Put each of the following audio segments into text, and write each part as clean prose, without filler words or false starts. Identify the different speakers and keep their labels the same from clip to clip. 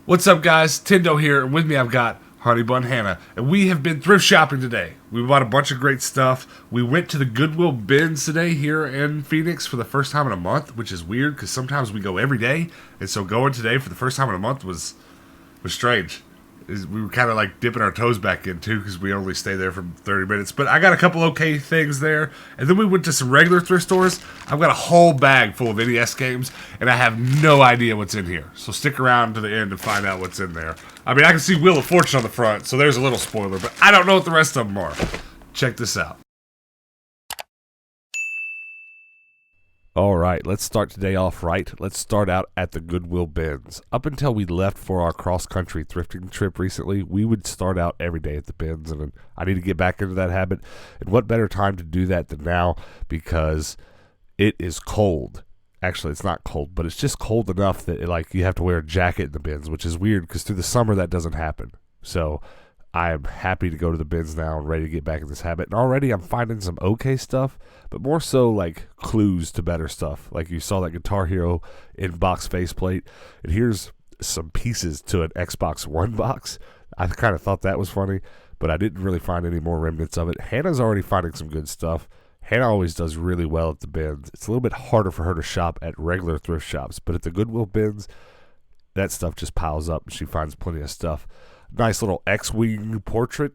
Speaker 1: What's up, guys? Tindo here, and with me I've got Honey Bun Hannah, and we have been thrift shopping today. We bought a bunch of great stuff. We went to the Goodwill bins today here in Phoenix for the first time in a month, which is weird because sometimes we go every day, and so going today for the first time in a month was strange. We were kind of like dipping our toes back in too because we only stay there for 30 minutes. But I got a couple okay things there. And then we went to some regular thrift stores. I've got a whole bag full of NES games, and I have no idea what's in here. So stick around to the end and find out what's in there. I mean, I can see Wheel of Fortune on the front, so there's a little spoiler, but I don't know what the rest of them are. Check this out. All right, let's start today off right. Let's start out at the Goodwill bins. Up until we left for our cross-country thrifting trip recently, we would start out every day at the bins, and I need to get back into that habit. And what better time to do that than now, because it is cold. Actually, it's not cold, but it's just cold enough that you have to wear a jacket in the bins, which is weird because through the summer that doesn't happen. So I am happy to go to the bins now and ready to get back in this habit. And already I'm finding some okay stuff, but more so like clues to better stuff. Like you saw that Guitar Hero in-box faceplate. And here's some pieces to an Xbox One box. I kind of thought that was funny, but I didn't really find any more remnants of it. Hannah's already finding some good stuff. Hannah always does really well at the bins. It's a little bit harder for her to shop at regular thrift shops, but at the Goodwill bins, that stuff just piles up and she finds plenty of stuff. Nice little X-Wing portrait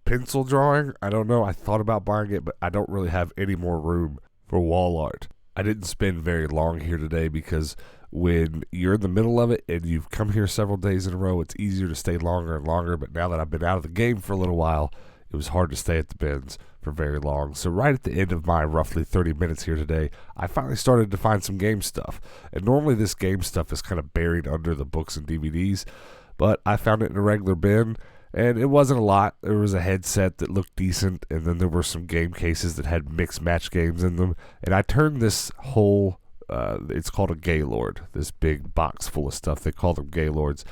Speaker 1: pencil drawing. I don't know. I thought about buying it, but I don't really have any more room for wall art. I didn't spend very long here today because when you're in the middle of it and you've come here several days in a row, it's easier to stay longer and longer. But now that I've been out of the game for a little while, it was hard to stay at the bins for very long. So right at the end of my roughly 30 minutes here today, I finally started to find some game stuff. And normally this game stuff is kind of buried under the books and DVDs, but I found it in a regular bin, and it wasn't a lot. There was a headset that looked decent, and then there were some game cases that had mixed match games in them. And I turned this whole, it's called a Gaylord, this big box full of stuff. They call them Gaylords.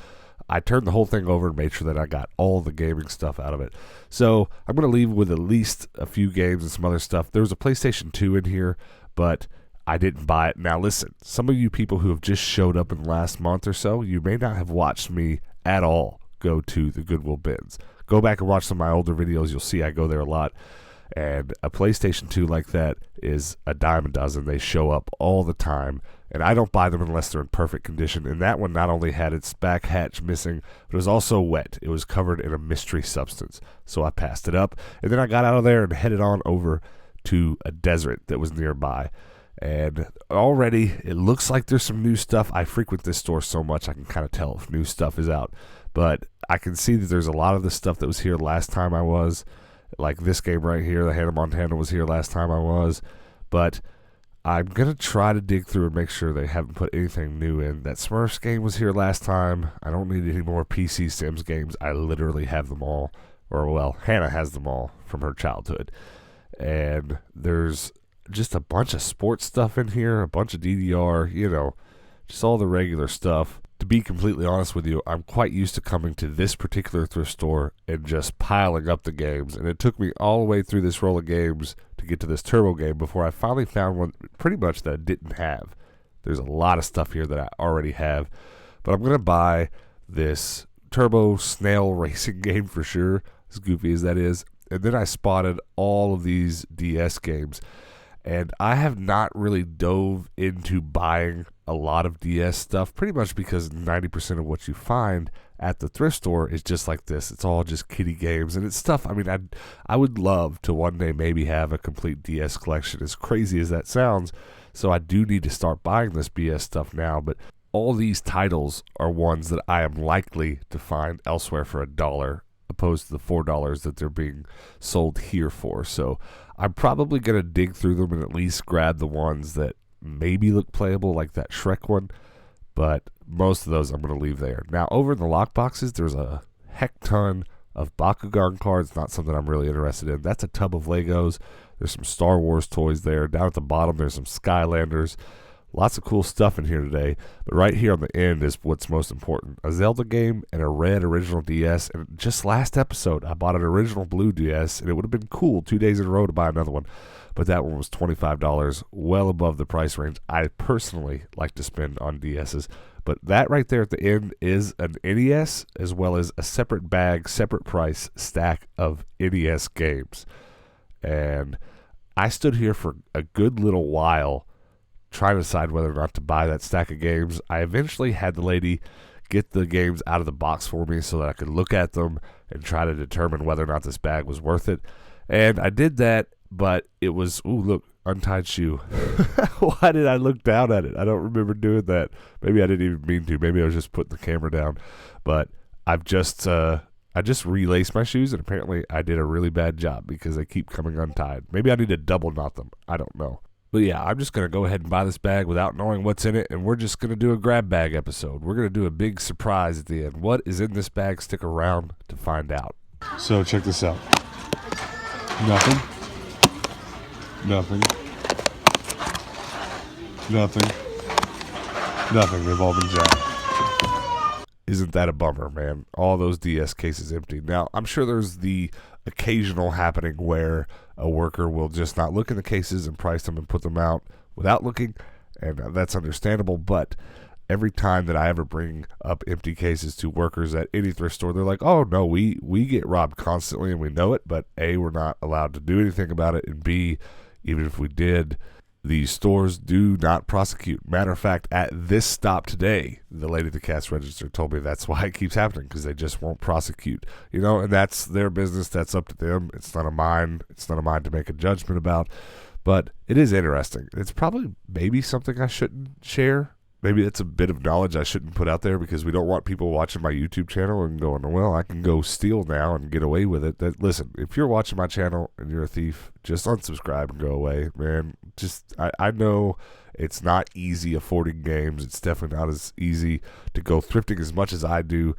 Speaker 1: I turned the whole thing over and made sure that I got all the gaming stuff out of it. So I'm going to leave with at least a few games and some other stuff. There was a PlayStation 2 in here, but I didn't buy it. Now listen, some of you people who have just showed up in the last month or so, you may not have watched me at all go to the Goodwill bins. Go back and watch some of my older videos. You'll see I go there a lot. And a PlayStation 2 like that is a dime a dozen. They show up all the time. And I don't buy them unless they're in perfect condition. And that one not only had its back hatch missing, but it was also wet. It was covered in a mystery substance. So I passed it up. And then I got out of there and headed on over to a desert that was nearby. And already it looks like there's some new stuff. I frequent this store so much I can kind of tell if new stuff is out. But I can see that there's a lot of the stuff that was here last time I was. Like this game right here, the Hannah Montana was here last time I was. But I'm going to try to dig through and make sure they haven't put anything new in. That Smurfs game was here last time. I don't need any more PC Sims games. I literally have them all. Or, well, Hannah has them all from her childhood. And there's just a bunch of sports stuff in here, a bunch of DDR, just all the regular stuff. To be completely honest with you, I'm quite used to coming to this particular thrift store and just piling up the games. And it took me all the way through this roll of games to get to this Turbo game before I finally found one pretty much that I didn't have. There's a lot of stuff here that I already have. But I'm going to buy this Turbo Snail Racing game for sure, as goofy as that is. And then I spotted all of these DS games. And I have not really dove into buying a lot of DS stuff, pretty much because 90% of what you find at the thrift store is just like this. It's all just kiddie games, and it's stuff. I mean, I would love to one day maybe have a complete DS collection, as crazy as that sounds. So I do need to start buying this BS stuff now, but all these titles are ones that I am likely to find elsewhere for $1, opposed to the $4 that they're being sold here for. So I'm probably going to dig through them and at least grab the ones that maybe look playable, like that Shrek one, but most of those I'm going to leave there. Now, over in the lock boxes, there's a heck ton of Bakugan cards, not something I'm really interested in. That's a tub of Legos. There's some Star Wars toys there. Down at the bottom, there's some Skylanders. Lots of cool stuff in here today, but right here on the end is what's most important. A Zelda game and a red original DS, and just last episode I bought an original blue DS, and it would have been cool 2 days in a row to buy another one, but that one was $25, well above the price range I personally like to spend on DSs. But that right there at the end is an NES, as well as a separate bag, separate price stack of NES games. And I stood here for a good little while trying to decide whether or not to buy that stack of games. I eventually had the lady get the games out of the box for me so that I could look at them and try to determine whether or not this bag was worth it. And I did that, but it was, ooh, look, untied shoe. Why did I look down at it? I don't remember doing that. Maybe I didn't even mean to. Maybe I was just putting the camera down. But I just relaced my shoes, and apparently I did a really bad job because they keep coming untied. Maybe I need to double knot them. I don't know. But yeah, I'm just going to go ahead and buy this bag without knowing what's in it, and we're just going to do a grab bag episode. We're going to do a big surprise at the end. What is in this bag? Stick around to find out. So check this out. Nothing. Nothing. Nothing. Nothing. They've all been jacked. Isn't that a bummer, man? All those DS cases empty. Now, I'm sure there's the occasional happening where a worker will just not look in the cases and price them and put them out without looking, and that's understandable. But every time that I ever bring up empty cases to workers at any thrift store, they're like, oh no, we get robbed constantly and we know it, but A, we're not allowed to do anything about it, and B, even if we did, the stores do not prosecute. Matter of fact, at this stop today, the lady at the cash register told me that's why it keeps happening, because they just won't prosecute. You know, and that's their business. That's up to them. It's not a mine. It's not a mine to make a judgment about. But it is interesting. It's probably maybe something I shouldn't share. Maybe it's a bit of knowledge I shouldn't put out there, because we don't want people watching my YouTube channel and going, well, I can go steal now and get away with it. Listen, if you're watching my channel and you're a thief, just unsubscribe and go away, man. I know it's not easy affording games. It's definitely not as easy to go thrifting as much as I do.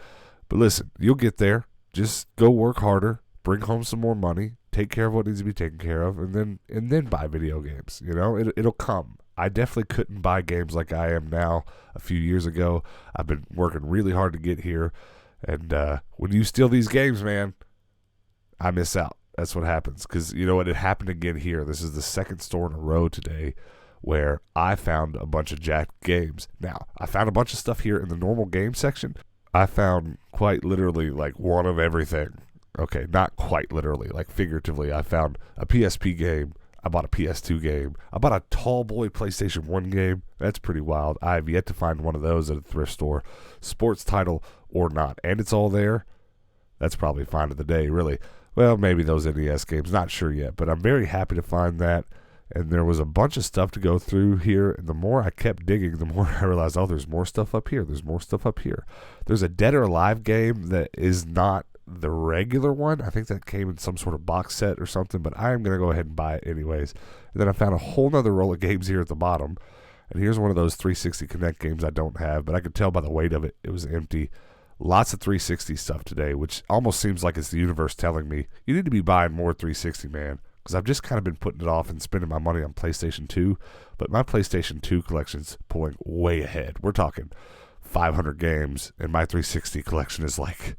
Speaker 1: But listen, you'll get there. Just go work harder, bring home some more money, take care of what needs to be taken care of, and then buy video games. You know, it'll come. I definitely couldn't buy games like I am now a few years ago. I've been working really hard to get here. And when you steal these games, man, I miss out. That's what happens. Because, you know what, it happened again here. This is the second store in a row today where I found a bunch of jacked games. Now, I found a bunch of stuff here in the normal game section. I found quite literally like one of everything. Okay, not quite literally, like figuratively. I found a PSP game. I bought a PS2 game. I bought a tall boy PlayStation 1 game. That's pretty wild. I have yet to find one of those at a thrift store, sports title or not. And it's all there. That's probably find of the day, really. Well, maybe those NES games. Not sure yet. But I'm very happy to find that. And there was a bunch of stuff to go through here. And the more I kept digging, the more I realized, oh, there's more stuff up here. There's more stuff up here. There's a Dead or Alive game that is not the regular one. I think that came in some sort of box set or something, but I am going to go ahead and buy it anyways. And then I found a whole nother roll of games here at the bottom, and here's one of those 360 Connect games I don't have, but I could tell by the weight of it, it was empty. Lots of 360 stuff today, which almost seems like it's the universe telling me, you need to be buying more 360, man, because I've just kind of been putting it off and spending my money on PlayStation 2, but my PlayStation 2 collection's pulling way ahead. We're talking 500 games, and my 360 collection is like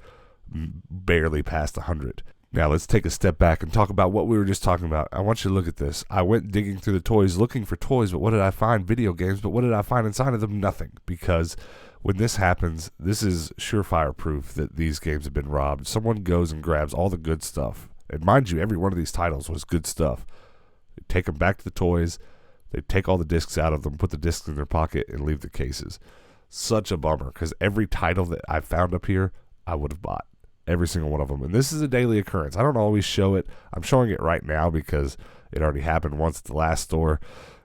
Speaker 1: barely past 100. Now let's take a step back and talk about what we were just talking about. I want you to look at this. I went digging through the toys looking for toys, but what did I find? Video games. But what did I find inside of them? Nothing. Because when this happens, this is surefire proof that these games have been robbed. Someone goes and grabs all the good stuff. And mind you, every one of these titles was good stuff. They take them back to the toys. They take all the discs out of them, put the discs in their pocket, and leave the cases. Such a bummer, because every title that I found up here, I would have bought. Every single one of them. And this is a daily occurrence. I don't always show it. I'm showing it right now because it already happened once at the last store.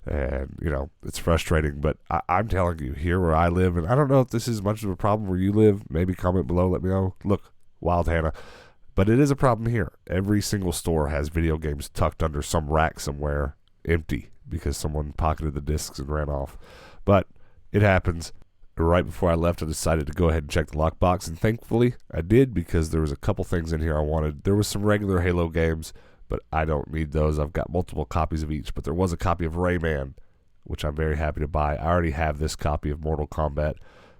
Speaker 1: And, you know, it's frustrating. But I'm telling you, here where I live, and I don't know if this is much of a problem where you live. Maybe comment below, let me know. Look, Wild Hannah. But it is a problem here. Every single store has video games tucked under some rack somewhere, empty, because someone pocketed the discs and ran off. But it happens. Right before I left, I decided to go ahead and check the lockbox, and thankfully I did, because there was a couple things in here I wanted. There was some regular Halo games, but I don't need those. I've got multiple copies of each, but there was a copy of Rayman, which I'm very happy to buy. I already have this copy of Mortal Kombat,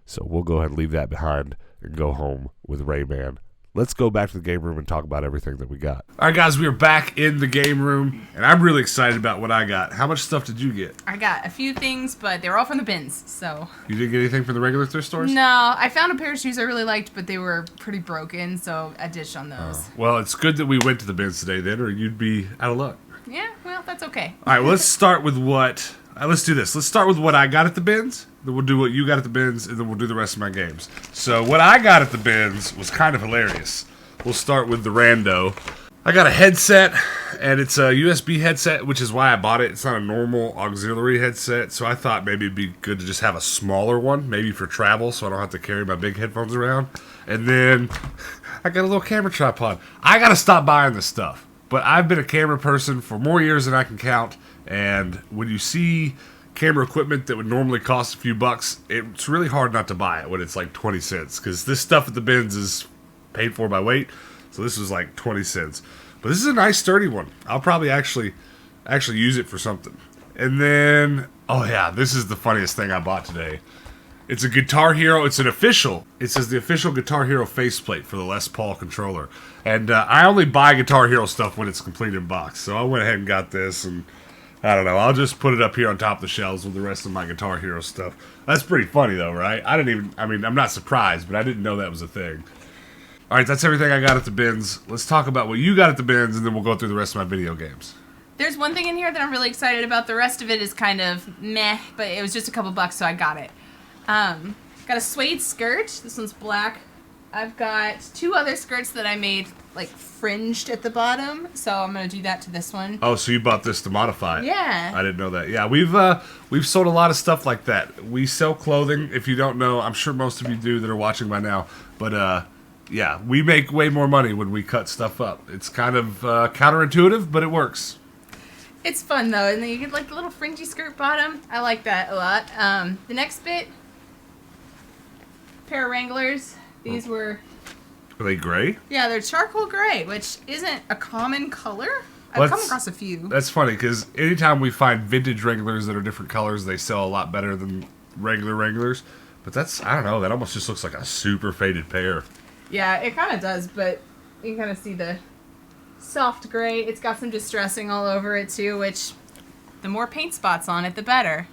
Speaker 1: so we'll go ahead and leave that behind and go home with Rayman. Let's go back to the game room and talk about everything that we got. All right, guys, we are back in the game room, and I'm really excited about what I got. How much stuff did you get?
Speaker 2: I got a few things, but they were all from the bins, so...
Speaker 1: You didn't get anything from the regular thrift stores?
Speaker 2: No, I found a pair of shoes I really liked, but they were pretty broken, so I ditched on those.
Speaker 1: Well, it's good that we went to the bins today, then, or you'd be out of luck.
Speaker 2: Yeah, well, that's okay.
Speaker 1: All right, well, let's start with what... let's do this. Let's start with what I got at the bins, then we'll do what you got at the bins, and then we'll do the rest of my games. So what I got at the bins was kind of hilarious. We'll start with the rando. I got a headset, and it's a USB headset, which is why I bought it. It's not a normal auxiliary headset, so I thought maybe it'd be good to just have a smaller one, maybe for travel, so I don't have to carry my big headphones around. And then I got a little camera tripod. I gotta stop buying this stuff, but I've been a camera person for more years than I can count, and when you see camera equipment that would normally cost a few bucks, it's really hard not to buy it when it's like 20 cents, because this stuff at the bins is paid for by weight, so this was like 20 cents. But this is a nice sturdy one. I'll probably actually use it for something. And then, oh yeah, this is the funniest thing I bought today. It's a Guitar Hero. It's an official. It says the official Guitar Hero faceplate for the Les Paul controller. And I only buy Guitar Hero stuff when it's complete in box. So I went ahead and got this, and I don't know. I'll just put it up here on top of the shelves with the rest of my Guitar Hero stuff. That's pretty funny though, right? I'm not surprised, but I didn't know that was a thing. All right, that's everything I got at the bins. Let's talk about what you got at the bins, and then we'll go through the rest of my video games.
Speaker 2: There's one thing in here that I'm really excited about. The rest of it is kind of meh, but it was just a couple bucks, so I got it. Got a suede skirt. This one's black. I've got two other skirts that I made, like, fringed at the bottom, so I'm going to do that to this one.
Speaker 1: Oh, so you bought this to modify it?
Speaker 2: Yeah.
Speaker 1: I didn't know that. Yeah, we've sold a lot of stuff like that. We sell clothing. If you don't know, I'm sure most of you do that are watching by now, but, yeah, we make way more money when we cut stuff up. It's kind of counterintuitive, but it works.
Speaker 2: It's fun, though, and then you get, like, the little fringy skirt bottom. I like that a lot. The next bit, pair of Wranglers. These were...
Speaker 1: Are they gray?
Speaker 2: Yeah, they're charcoal gray, which isn't a common color. I've come across a few.
Speaker 1: That's funny, because anytime we find vintage Wranglers that are different colors, they sell a lot better than regular Wranglers. But that's, I don't know, that almost just looks like a super faded pair.
Speaker 2: Yeah, it kind of does, but you can kind of see the soft gray. It's got some distressing all over it, too, which the more paint spots on it, the better.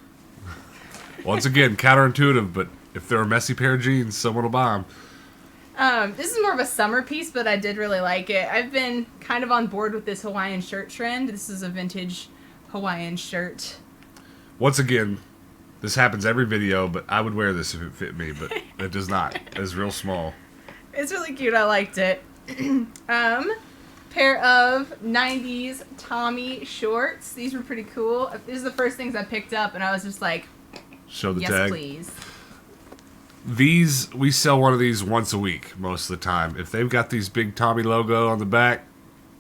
Speaker 1: Once again, counterintuitive, but if they're a messy pair of jeans, someone will buy them.
Speaker 2: This is more of a summer piece, but I did really like it. I've been kind of on board with this Hawaiian shirt trend. This is a vintage Hawaiian shirt.
Speaker 1: Once again, this happens every video, but I would wear this if it fit me, but it does not. It's real small.
Speaker 2: It's really cute. I liked it. Pair of 90s Tommy shorts. These were pretty cool. These are the first things I picked up, and I was just like,
Speaker 1: show the
Speaker 2: yes,
Speaker 1: tag.
Speaker 2: please.
Speaker 1: These, we sell one of these once a week most of the time. If they've got these big Tommy logo on the back,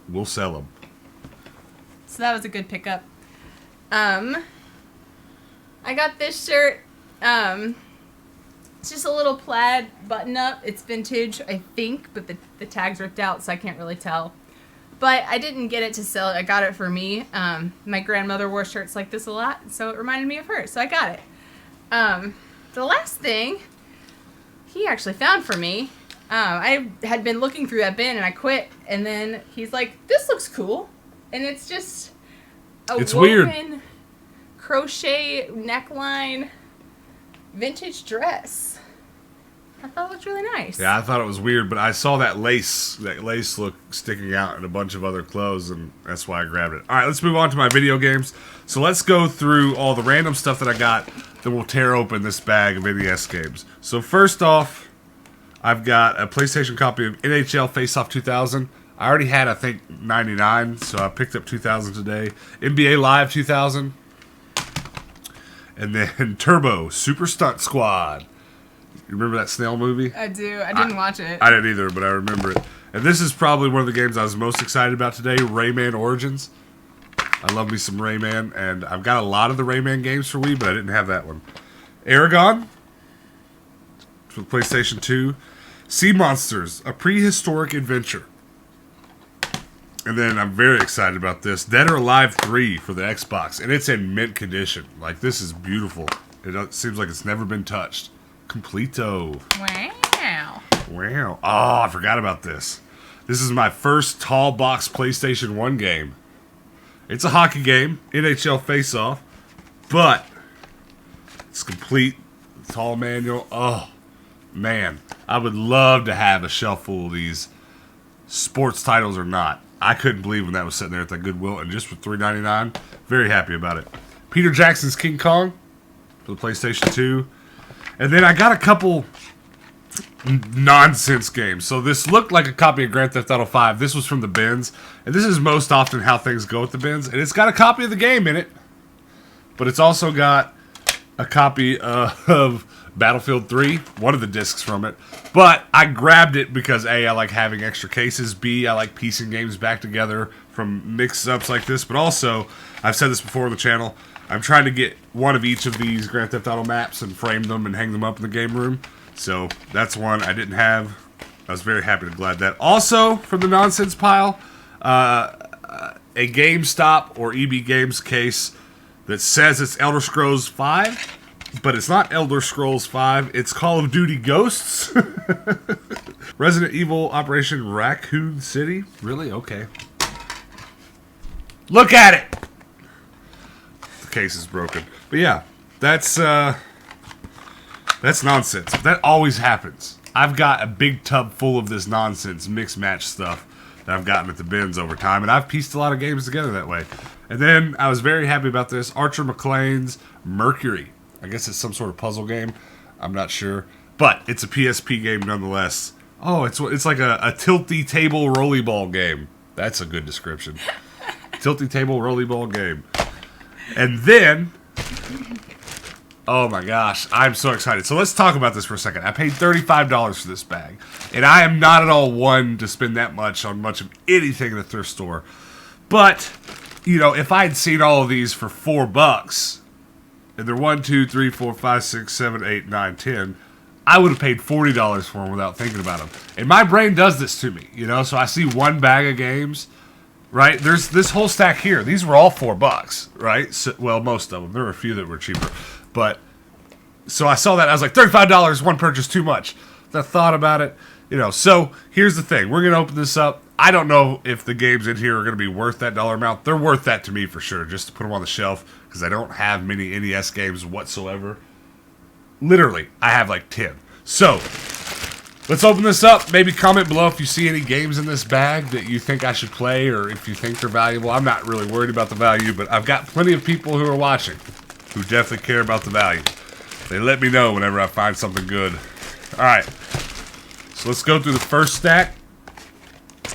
Speaker 1: we'll sell them.
Speaker 2: So that was a good pickup. I got this shirt. It's just a little plaid button-up. It's vintage, I think, but the tag's ripped out, so I can't really tell. But I didn't get it to sell it. I got it for me. My grandmother wore shirts like this a lot, so it reminded me of her, so I got it. The last thing he actually found for me, I had been looking through that bin, and I quit, and then he's like, this looks cool. And it's just a
Speaker 1: it's
Speaker 2: woven
Speaker 1: weird.
Speaker 2: Crochet neckline vintage dress. I thought it looked really nice.
Speaker 1: Yeah, I thought it was weird, but I saw that lace look sticking out in a bunch of other clothes, and that's why I grabbed it. All right, let's move on to my video games. So let's go through all the random stuff that I got, then we'll tear open this bag of NES games. So first off, I've got a PlayStation copy of NHL Face-Off 2000. I already had, I think, 99, so I picked up 2000 today. NBA Live 2000. And then Turbo Super Stunt Squad. You remember that snail movie?
Speaker 2: I do. I didn't watch it.
Speaker 1: I didn't either, but I remember it. And this is probably one of the games I was most excited about today, Rayman Origins. I love me some Rayman, and I've got a lot of the Rayman games for Wii, but I didn't have that one. Aragon for the PlayStation 2. Sea Monsters, a prehistoric adventure. And then I'm very excited about this. Dead or Alive 3 for the Xbox. And it's in mint condition. Like, this is beautiful. It seems like it's never been touched. Completo.
Speaker 2: Wow.
Speaker 1: Wow. Oh, I forgot about this. This is my first tall box PlayStation 1 game. It's a hockey game. NHL Face-Off. But it's complete. Tall manual. Oh, man. I would love to have a shelf full of these. Sports titles or not. I couldn't believe when that was sitting there at that Goodwill, and just for $3.99, very happy about it. Peter Jackson's King Kong for the PlayStation 2. And then I got a couple nonsense games. So this looked like a copy of Grand Theft Auto 5. This was from the bins, and this is most often how things go at the bins. And it's got a copy of the game in it, but it's also got a copy of Battlefield 3, one of the discs from it. But I grabbed it because A, I like having extra cases. B, I like piecing games back together from mix-ups like this. But also, I've said this before on the channel, I'm trying to get one of each of these Grand Theft Auto maps and frame them and hang them up in the game room. So that's one I didn't have. I was very happy to glad that. Also, from the nonsense pile, a GameStop or EB Games case that says it's Elder Scrolls 5. But it's not Elder Scrolls 5. It's Call of Duty Ghosts. Resident Evil Operation Raccoon City. Really? Okay. Look at it! The case is broken. But yeah, that's nonsense. That always happens. I've got a big tub full of this nonsense mix-match stuff that I've gotten at the bins over time. And I've pieced a lot of games together that way. And then I was very happy about this. Archer McLean's Mercury. I guess it's some sort of puzzle game. I'm not sure. But it's a PSP game nonetheless. Oh, it's like a tilty table rollerball game. That's a good description. Tilty table rollerball game. And then, oh my gosh, I'm so excited. So let's talk about this for a second. I paid $35 for this bag. And I am not at all one to spend that much on much of anything in the thrift store. But, you know, if I had seen all of these for $4, and they're 1, 2, 3, 4, 5, 6, 7, 8, 9, 10, I would have paid $40 for them without thinking about them. And my brain does this to me, you know? So I see one bag of games, right? There's this whole stack here. These were all $4, right? So, well, most of them. There were a few that were cheaper. But, so I saw that. I was like, $35, one purchase, too much. I thought about it, you know. So here's the thing. We're going to open this up. I don't know if the games in here are going to be worth that dollar amount. They're worth that to me for sure, just to put them on the shelf, because I don't have many NES games whatsoever. Literally, I have like 10. So, let's open this up. Maybe comment below if you see any games in this bag that you think I should play, or if you think they're valuable. I'm not really worried about the value, but I've got plenty of people who are watching who definitely care about the value. They let me know whenever I find something good. Alright, so let's go through the first stack.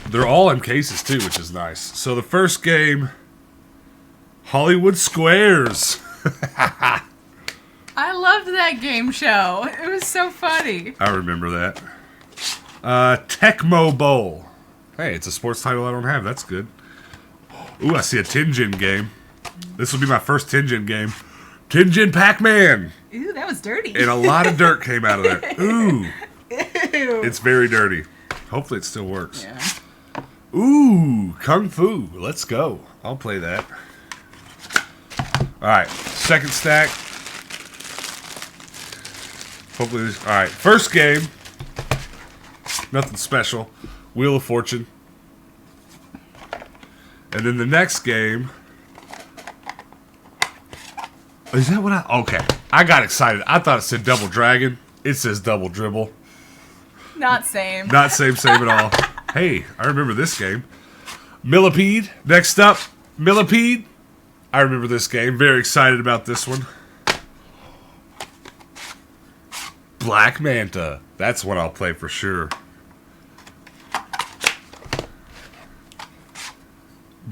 Speaker 1: They're all in cases too, which is nice. So the first game, Hollywood Squares.
Speaker 2: I loved that game show. It was so funny.
Speaker 1: I remember that. Tecmo Bowl. Hey, it's a sports title I don't have. That's good. Ooh, I see a Tinjin game. This will be my first Tinjin game. Tinjin Pac-Man.
Speaker 2: Ooh, that was dirty.
Speaker 1: And a lot of dirt came out of there. Ooh.
Speaker 2: Ew.
Speaker 1: It's very dirty. Hopefully it still works.
Speaker 2: Yeah.
Speaker 1: Ooh, Kung Fu. Let's go. I'll play that. Alright, second stack. Hopefully this... Alright, first game. Nothing special. Wheel of Fortune. And then the next game... Is that what I... Okay. I got excited. I thought it said Double Dragon. It says Double Dribble.
Speaker 2: Not same.
Speaker 1: Not same at all. Hey, I remember this game. Millipede. Next up, Millipede. I remember this game. Very excited about this one. Black Manta. That's what I'll play for sure.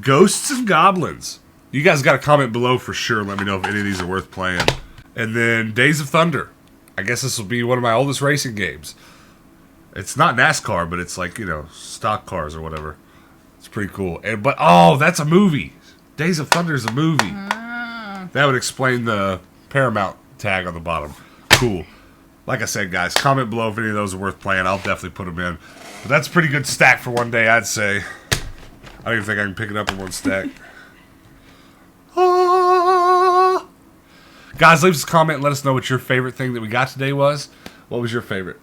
Speaker 1: Ghosts and Goblins. You guys got to comment below for sure. Let me know if any of these are worth playing. And then Days of Thunder. I guess this will be one of my oldest racing games. It's not NASCAR, but it's like, you know, stock cars or whatever. It's pretty cool. But, oh, that's a movie. Days of Thunder is a movie. That would explain the Paramount tag on the bottom. Cool. Like I said, guys, comment below if any of those are worth playing. I'll definitely put them in. But that's a pretty good stack for one day, I'd say. I don't even think I can pick it up in one stack. Ah. Guys, leave us a comment and let us know what your favorite thing that we got today was. What was your favorite?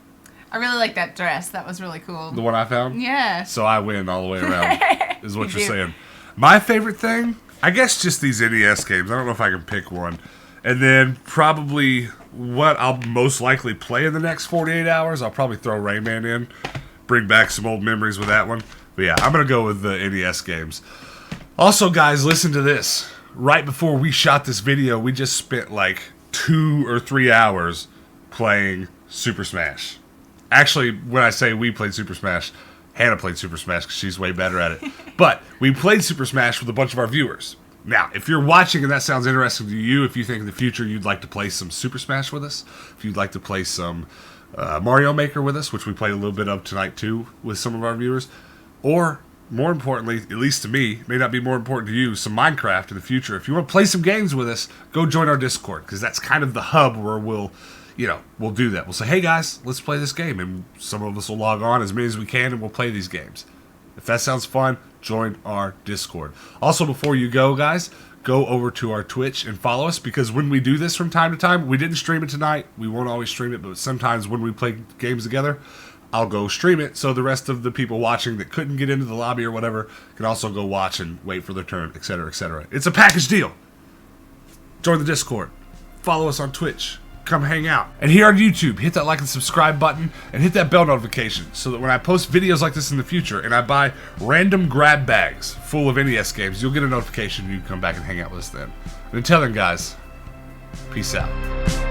Speaker 2: I really like that dress. That was really cool.
Speaker 1: The one I found?
Speaker 2: Yeah.
Speaker 1: So I win all the way around, is what
Speaker 2: You
Speaker 1: you're
Speaker 2: do.
Speaker 1: saying. My favorite thing? I guess just these NES games. I don't know if I can pick one. And then probably what I'll most likely play in the next 48 hours, I'll probably throw Rayman in. Bring back some old memories with that one. But yeah, I'm going to go with the NES games. Also, guys, listen to this. Right before we shot this video, we just spent like 2 or 3 hours playing Super Smash. Actually, when I say we played Super Smash, Hannah played Super Smash because she's way better at it. But we played Super Smash with a bunch of our viewers. Now, if you're watching and that sounds interesting to you, if you think in the future you'd like to play some Super Smash with us, if you'd like to play some Mario Maker with us, which we played a little bit of tonight too with some of our viewers, or more importantly, at least to me, may not be more important to you, some Minecraft in the future. If you want to play some games with us, go join our Discord, because that's kind of the hub where we'll do that. We'll say, hey guys, let's play this game, and some of us will log on as many as we can, and we'll play these games. If that sounds fun, join our Discord. Also, before you go, guys, go over to our Twitch and follow us, because when we do this from time to time, we didn't stream it tonight. We won't always stream it, but sometimes when we play games together, I'll go stream it, so the rest of the people watching that couldn't get into the lobby or whatever can also go watch and wait for their turn, etc., etc. It's a package deal. Join the Discord. Follow us on Twitch. Come hang out. And here on YouTube, hit that like and subscribe button and hit that bell notification so that when I post videos like this in the future and I buy random grab bags full of NES games, you'll get a notification and you can come back and hang out with us then. And until then, guys, peace out.